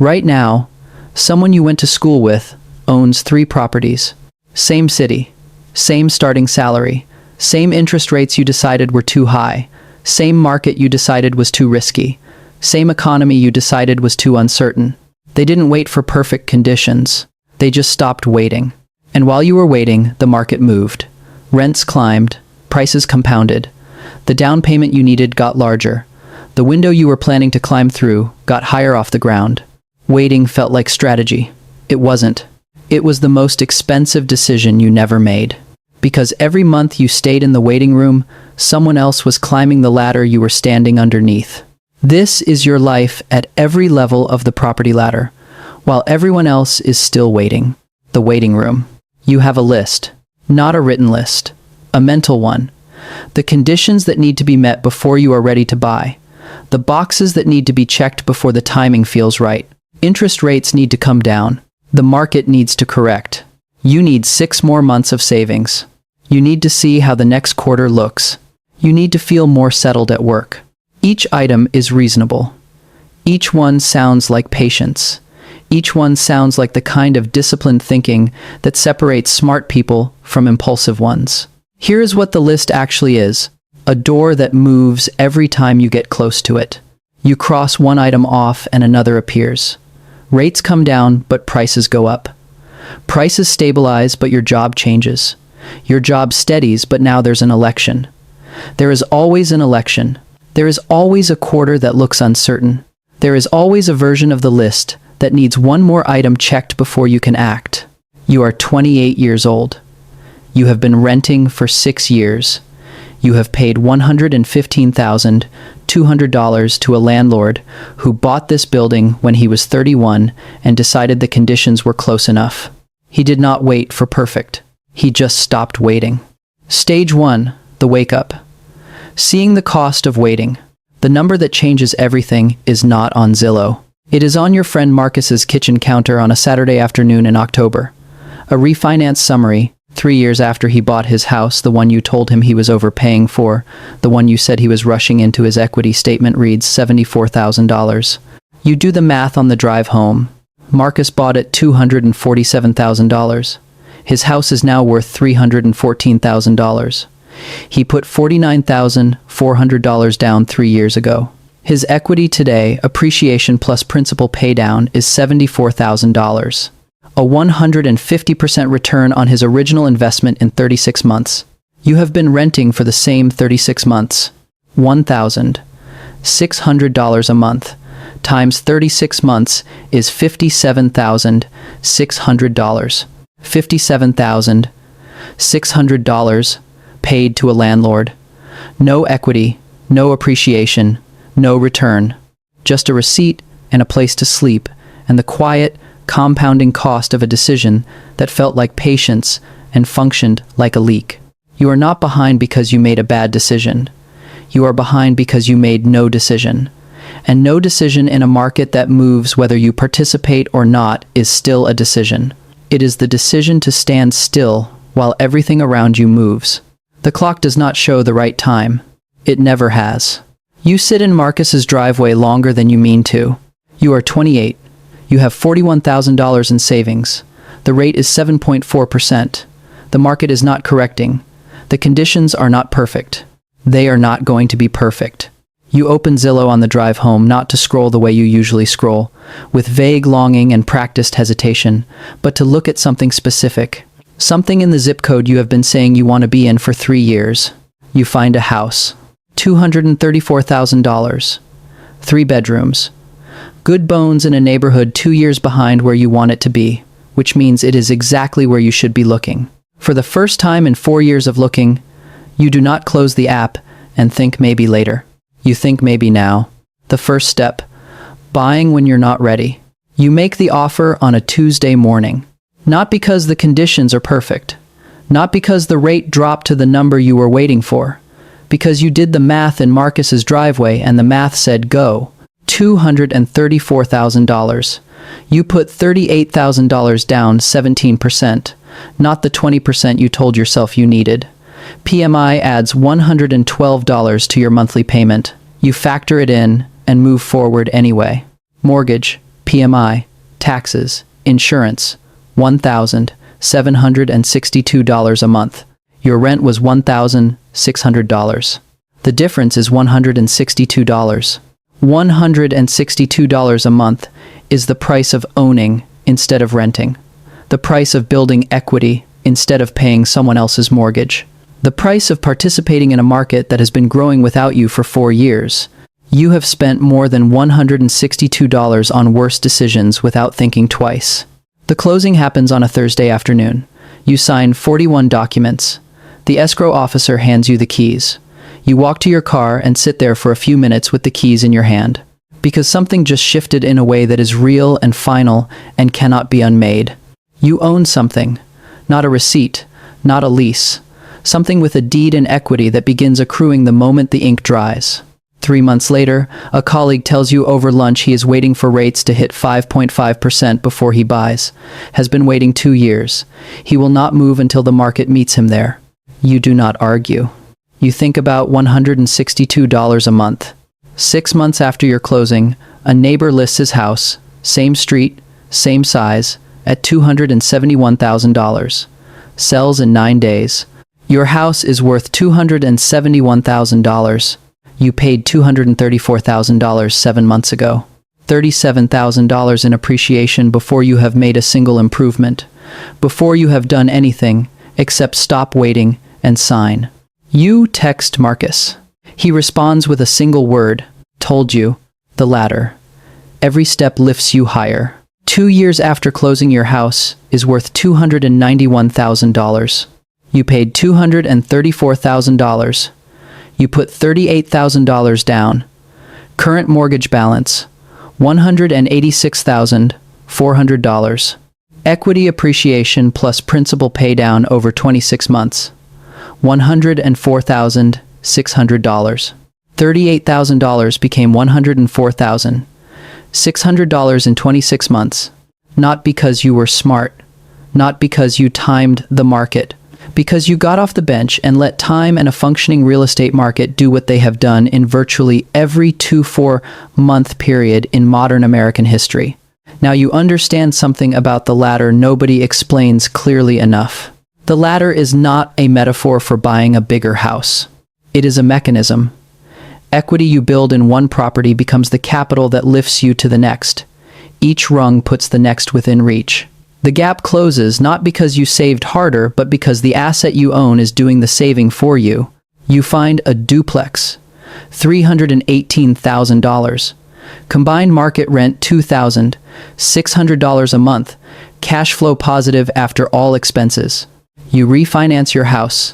Right now, someone you went to school with owns 3 properties. Same city, same starting salary, same interest rates you decided were too high, same market you decided was too risky, same economy you decided was too uncertain. They didn't wait for perfect conditions. They just stopped waiting. And while you were waiting, the market moved. Rents climbed, prices compounded. The down payment you needed got larger. The window you were planning to climb through got higher off the ground. Waiting felt like strategy. It wasn't. It was the most expensive decision you never made. Because every month you stayed in the waiting room, someone else was climbing the ladder you were standing underneath. This is your life at every level of the property ladder, while everyone else is still waiting. The waiting room. You have a list. Not a written list. A mental one. The conditions that need to be met before you are ready to buy. The boxes that need to be checked before the timing feels right. Interest rates need to come down. The market needs to correct. You need 6 more months of savings. You need to see how the next quarter looks. You need to feel more settled at work. Each item is reasonable. Each one sounds like patience. Each one sounds like the kind of disciplined thinking that separates smart people from impulsive ones. Here is what the list actually is. A door that moves every time you get close to it. You cross one item off and another appears. Rates come down, but prices go up. Prices stabilize, but your job changes. Your job steadies, but now there's an election. There is always an election. There is always a quarter that looks uncertain. There is always a version of the list that needs one more item checked before you can act. You are 28 years old. You have been renting for 6 years. You have paid $115,200 to a landlord who bought this building when he was 31 and decided the conditions were close enough. He did not wait for perfect. He just stopped waiting. Stage 1, the wake up. Seeing the cost of waiting. The number that changes everything is not on Zillow. It is on your friend Marcus's kitchen counter on a Saturday afternoon in October. A refinance summary, 3 years after he bought his house, the one you told him he was overpaying for, the one you said he was rushing into his equity statement reads $74,000. You do the math on the drive home. Marcus bought it $247,000. His house is now worth $314,000. He put $49,400 down 3 years ago. His equity today, appreciation plus principal paydown, is $74,000. A 150% return on his original investment in 36 months. You have been renting for the same 36 months. $1,600 a month times 36 months is $57,600. $57,600 paid to a landlord. No equity, no appreciation, no return. Just a receipt and a place to sleep, and the quiet, compounding cost of a decision that felt like patience and functioned like a leak. You are not behind because you made a bad decision. You are behind because you made no decision. And no decision in a market that moves whether you participate or not is still a decision. It is the decision to stand still while everything around you moves. The clock does not show the right time. It never has. You sit in Marcus's driveway longer than you mean to. You are 28. You have $41,000 in savings. The rate is 7.4%. The market is not correcting. The conditions are not perfect. They are not going to be perfect. You open Zillow on the drive home, not to scroll the way you usually scroll, with vague longing and practiced hesitation, but to look at something specific. Something in the zip code you have been saying you want to be in for 3 years. You find a house. $234,000. 3 bedrooms. Good bones in a neighborhood 2 years behind where you want it to be, which means it is exactly where you should be looking. For the first time in 4 years of looking, you do not close the app and think maybe later. You think maybe now. The first step. Buying when you're not ready. You make the offer on a Tuesday morning. Not because the conditions are perfect. Not because the rate dropped to the number you were waiting for. Because you did the math in Marcus's driveway and the math said go. $234,000. You put $38,000 down, 17%, not the 20% you told yourself you needed. PMI adds $112 to your monthly payment. You factor it in and move forward anyway. Mortgage, PMI, taxes, insurance, $1,762 a month. Your rent was $1,600. The difference is $162. $162 a month is the price of owning instead of renting. The price of building equity instead of paying someone else's mortgage. The price of participating in a market that has been growing without you for 4 years. You have spent more than $162 on worse decisions without thinking twice. The closing happens on a Thursday afternoon. You sign 41 documents. The escrow officer hands you the keys. You walk to your car and sit there for a few minutes with the keys in your hand. Because something just shifted in a way that is real and final and cannot be unmade. You own something. Not a receipt, not a lease. Something with a deed and equity that begins accruing the moment the ink dries. 3 months later, a colleague tells you over lunch he is waiting for rates to hit 5.5% before he buys. Has been waiting 2 years. He will not move until the market meets him there. You do not argue. You think about $162 a month. 6 months after your closing, a neighbor lists his house, same street, same size, at $271,000. Sells in 9 days. Your house is worth $271,000. You paid $234,000 7 months ago. $37,000 in appreciation before you have made a single improvement. Before you have done anything except stop waiting and sign. You text Marcus. He responds with a single word. Told you. The ladder. Every step lifts you higher. 2 years after closing, your house is worth $291,000. You paid $234,000. You put $38,000 down. Current mortgage balance, $186,400. Equity appreciation plus principal paydown over 26 months, $104,600. $38,000 became $104,600 in 26 months. Not because you were smart, not because you timed the market, because you got off the bench and let time and a functioning real estate market do what they have done in virtually every 2-4 month period in modern American history. Now you understand something about the ladder nobody explains clearly enough. The ladder is not a metaphor for buying a bigger house. It is a mechanism. Equity you build in one property becomes the capital that lifts you to the next. Each rung puts the next within reach. The gap closes not because you saved harder, but because the asset you own is doing the saving for you. You find a duplex, $318,000. Combined market rent $2,600 a month, cash flow positive after all expenses. You refinance your house,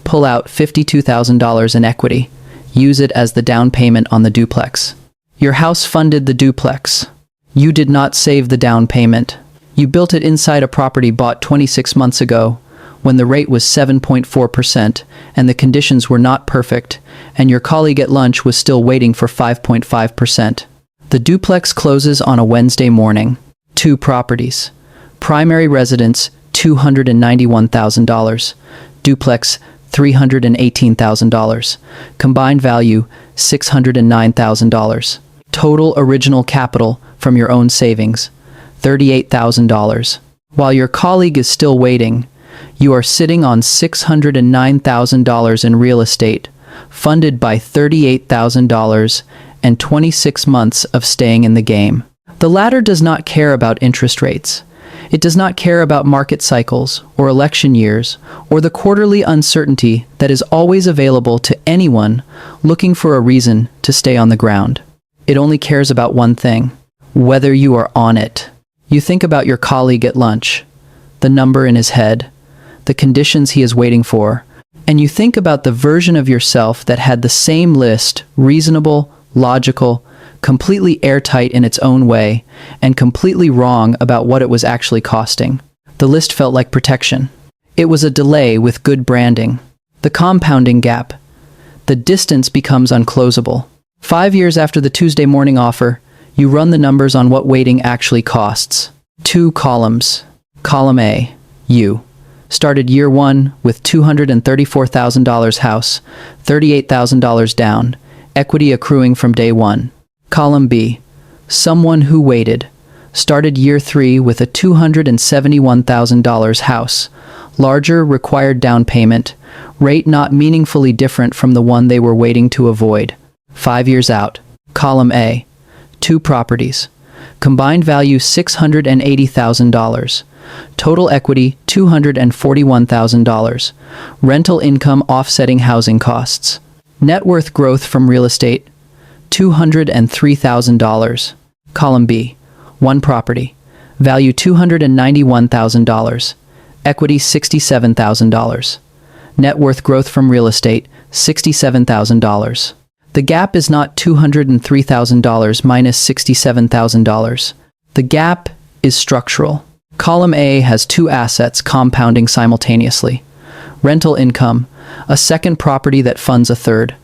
pull out $52,000 in equity, use it as the down payment on the duplex. Your house funded the duplex. You did not save the down payment. You built it inside a property bought 26 months ago, when the rate was 7.4% and the conditions were not perfect, and your colleague at lunch was still waiting for 5.5%. The duplex closes on a Wednesday morning. 2 properties. Primary residence, $291,000. Duplex, $318,000. Combined value, $609,000. Total original capital from your own savings, $38,000. While your colleague is still waiting, you are sitting on $609,000 in real estate, funded by $38,000 and 26 months of staying in the game. The ladder does not care about interest rates. It does not care about market cycles or election years or the quarterly uncertainty that is always available to anyone looking for a reason to stay on the ground. It only cares about one thing: whether you are on it. You think about your colleague at lunch, the number in his head, the conditions he is waiting for, and you think about the version of yourself that had the same list, reasonable, logical, completely airtight in its own way, and completely wrong about what it was actually costing. The list felt like protection. It was a delay with good branding. The compounding gap. The distance becomes unclosable. 5 years after the Tuesday morning offer, you run the numbers on what waiting actually costs. 2 columns. Column A, you. Started year 1 with $234,000 house, $38,000 down, equity accruing from day 1. Column B, someone who waited. Started year 3 with a $271,000 house. Larger required down payment. Rate not meaningfully different from the one they were waiting to avoid. 5 years out. Column A. 2 properties. Combined value $680,000. Total equity $241,000. Rental income offsetting housing costs. Net worth growth from real estate $203,000. Column B. 1 property. Value $291,000. Equity $67,000. Net worth growth from real estate $67,000. The gap is not $203,000 minus $67,000. The gap is structural. Column A has 2 assets compounding simultaneously. Rental income, a second property that funds a third.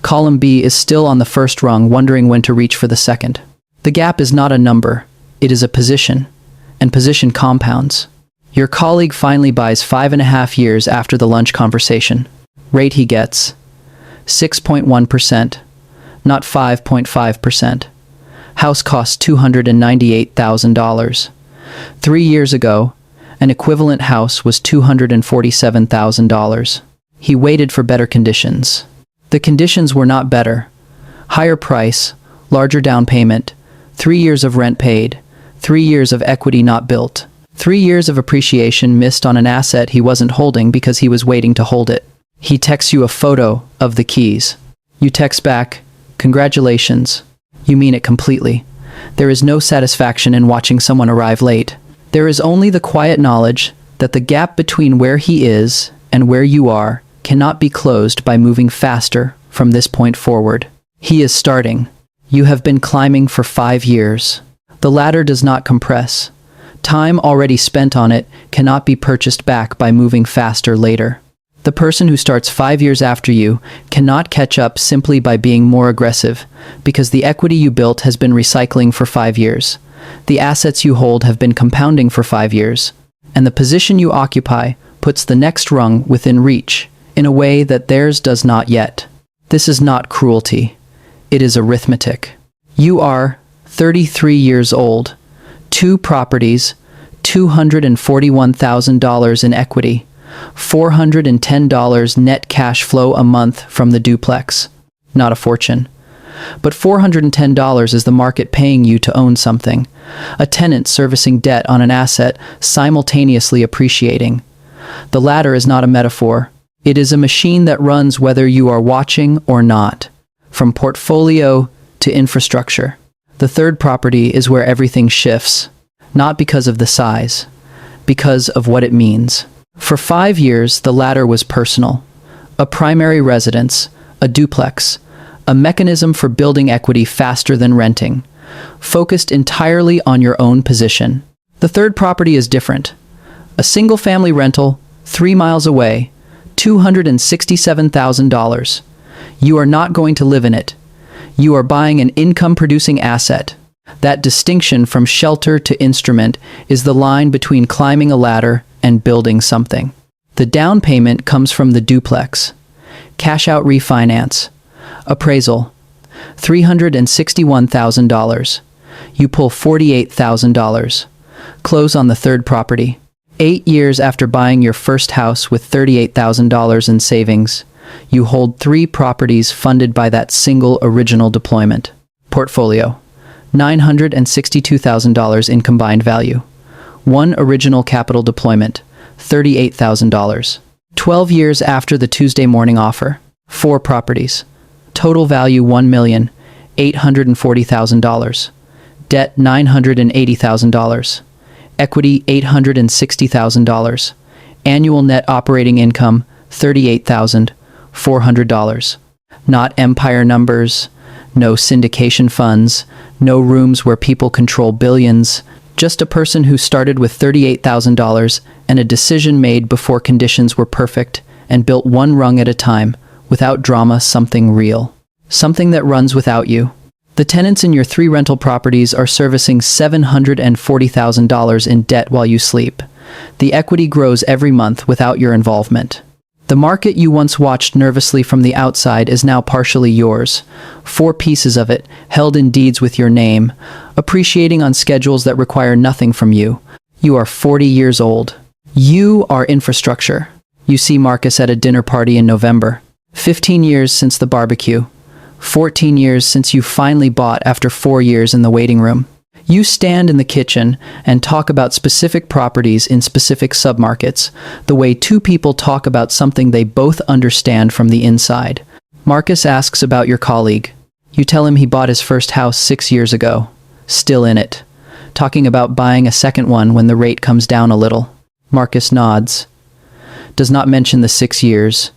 Column B is still on the first rung, wondering when to reach for the second. The gap is not a number, it is a position, and position compounds. Your colleague finally buys 5.5 years after the lunch conversation. Rate he gets 6.1%, not 5.5%. House costs $298,000. 3 years ago, an equivalent house was $247,000. He waited for better conditions. The conditions were not better. Higher price, larger down payment, 3 years of rent paid, 3 years of equity not built, 3 years of appreciation missed on an asset he wasn't holding because he was waiting to hold it. He texts you a photo of the keys. You text back, "Congratulations." You mean it completely. There is no satisfaction in watching someone arrive late. There is only the quiet knowledge that the gap between where he is and where you are cannot be closed by moving faster from this point forward. He is starting. You have been climbing for 5 years. The ladder does not compress. Time already spent on it cannot be purchased back by moving faster later. The person who starts 5 years after you cannot catch up simply by being more aggressive, because the equity you built has been recycling for 5 years. The assets you hold have been compounding for 5 years, and the position you occupy puts the next rung within reach, in a way that theirs does not yet. This is not cruelty. It is arithmetic. You are 33 years old, 2 properties, $241,000 in equity, $410 net cash flow a month from the duplex. Not a fortune. But $410 is the market paying you to own something. A tenant servicing debt on an asset simultaneously appreciating. The latter is not a metaphor. It is a machine that runs whether you are watching or not. From portfolio to infrastructure. The third property is where everything shifts. Not because of the size, because of what it means. For 5 years, the latter was personal. A primary residence, a duplex, a mechanism for building equity faster than renting, focused entirely on your own position. The third property is different. A single-family rental, 3 miles away, $267,000. You are not going to live in it. You are buying an income-producing asset. That distinction from shelter to instrument is the line between climbing a ladder and building something. The down payment comes from the duplex. Cash out refinance. Appraisal. $361,000. You pull $48,000. Close on the third property. 8 years after buying your first house with $38,000 in savings, you hold 3 properties funded by that single original deployment. Portfolio. $962,000 in combined value. 1 original capital deployment, $38,000. 12 years after the Tuesday morning offer, 4 properties. Total value $1,840,000. Debt $980,000. Equity $860,000. Annual net operating income $38,400. Not empire numbers, no syndication funds, no rooms where people control billions, just a person who started with $38,000 and a decision made before conditions were perfect and built 1 rung at a time, without drama, something real. Something that runs without you. The tenants in your 3 rental properties are servicing $740,000 in debt while you sleep. The equity grows every month without your involvement. The market you once watched nervously from the outside is now partially yours. 4 pieces of it, held in deeds with your name, appreciating on schedules that require nothing from you. You are 40 years old. You are infrastructure. You see Marcus at a dinner party in November. 15 years since the barbecue. 14 years since you finally bought after 4 years in the waiting room. You stand in the kitchen and talk about specific properties in specific submarkets, the way two people talk about something they both understand from the inside. Marcus asks about your colleague. You tell him he bought his first house 6 years ago. Still in it. Talking about buying a second one when the rate comes down a little. Marcus nods. Does not mention the 6 years.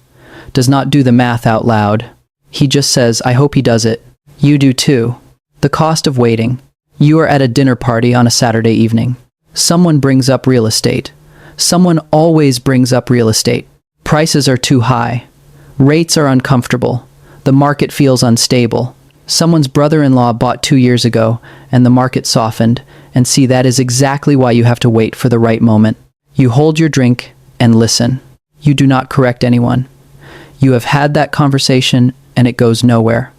Does not do the math out loud. He just says, I hope he does it. You do too. The cost of waiting. You are at a dinner party on a Saturday evening. Someone brings up real estate. Someone always brings up real estate. Prices are too high. Rates are uncomfortable. The market feels unstable. Someone's brother-in-law bought 2 years ago, and the market softened, and see, that is exactly why you have to wait for the right moment. You hold your drink and listen. You do not correct anyone. You have had that conversation, and it goes nowhere.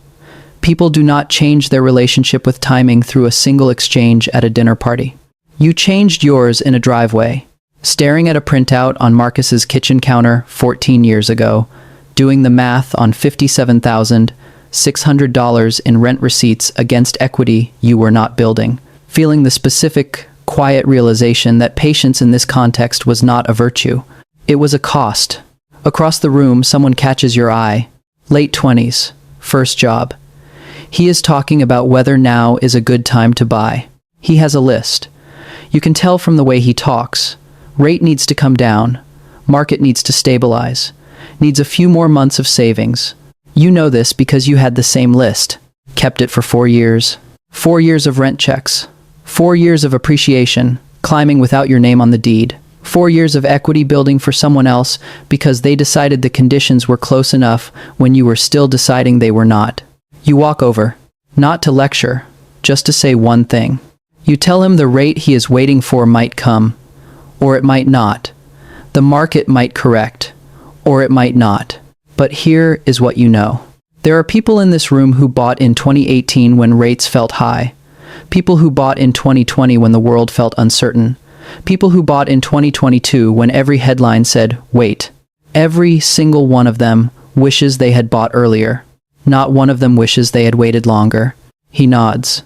People do not change their relationship with timing through a single exchange at a dinner party. You changed yours in a driveway, staring at a printout on Marcus's kitchen counter 14 years ago, doing the math on $57,600 in rent receipts against equity you were not building, feeling the specific, quiet realization that patience in this context was not a virtue. It was a cost. Across the room, someone catches your eye. Late 20s, first job. He is talking about whether now is a good time to buy. He has a list. You can tell from the way he talks. Rate needs to come down. Market needs to stabilize. Needs a few more months of savings. You know this because you had the same list. Kept it for 4 years. 4 years of rent checks. 4 years of appreciation, climbing without your name on the deed. 4 years of equity building for someone else because they decided the conditions were close enough when you were still deciding they were not. You walk over, not to lecture, just to say one thing. You tell him the rate he is waiting for might come, or it might not. The market might correct, or it might not. But here is what you know. There are people in this room who bought in 2018 when rates felt high. People who bought in 2020 when the world felt uncertain. People who bought in 2022 when every headline said, wait. Every single one of them wishes they had bought earlier. Not one of them wishes they had waited longer. He nods.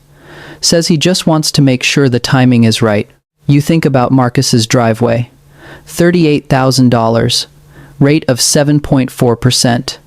Says he just wants to make sure the timing is right. You think about Marcus's driveway. $38,000. Rate of 7.4%.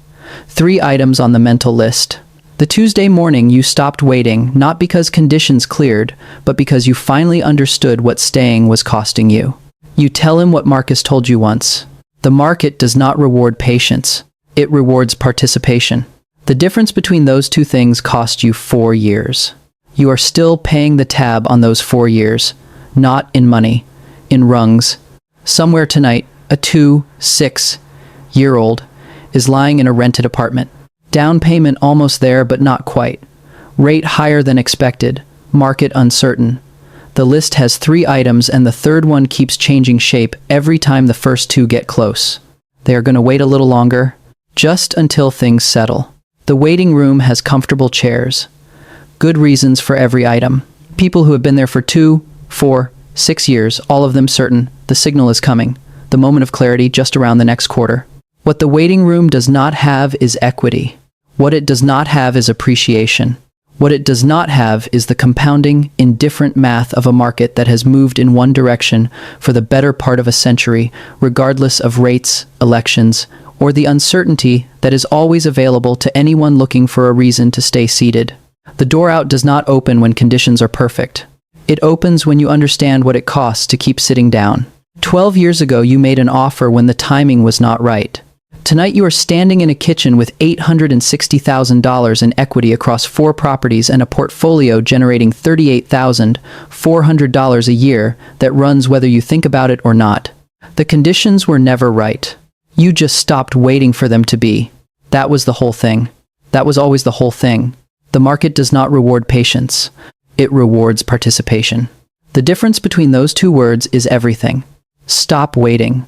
3 items on the mental list. The Tuesday morning you stopped waiting, not because conditions cleared, but because you finally understood what staying was costing you. You tell him what Marcus told you once. The market does not reward patience. It rewards participation. The difference between those two things cost you 4 years. You are still paying the tab on those 4 years, not in money, in rungs. Somewhere tonight, a 6-year-old is lying in a rented apartment. Down payment almost there, but not quite. Rate higher than expected. Market uncertain. The list has 3 items and the third one keeps changing shape every time the first 2 get close. They are going to wait a little longer, just until things settle. The waiting room has comfortable chairs. Good reasons for every item. People who have been there for 2, 4, 6 years, all of them certain the signal is coming. The moment of clarity just around the next quarter. What the waiting room does not have is equity. What it does not have is appreciation. What it does not have is the compounding, indifferent math of a market that has moved in one direction for the better part of a century, regardless of rates, elections, or the uncertainty that is always available to anyone looking for a reason to stay seated. The door out does not open when conditions are perfect. It opens when you understand what it costs to keep sitting down. 12 years ago, you made an offer when the timing was not right. Tonight you are standing in a kitchen with $860,000 in equity across 4 properties and a portfolio generating $38,400 a year that runs whether you think about it or not. The conditions were never right. You just stopped waiting for them to be. That was the whole thing. That was always the whole thing. The market does not reward patience. It rewards participation. The difference between those 2 words is everything. Stop waiting.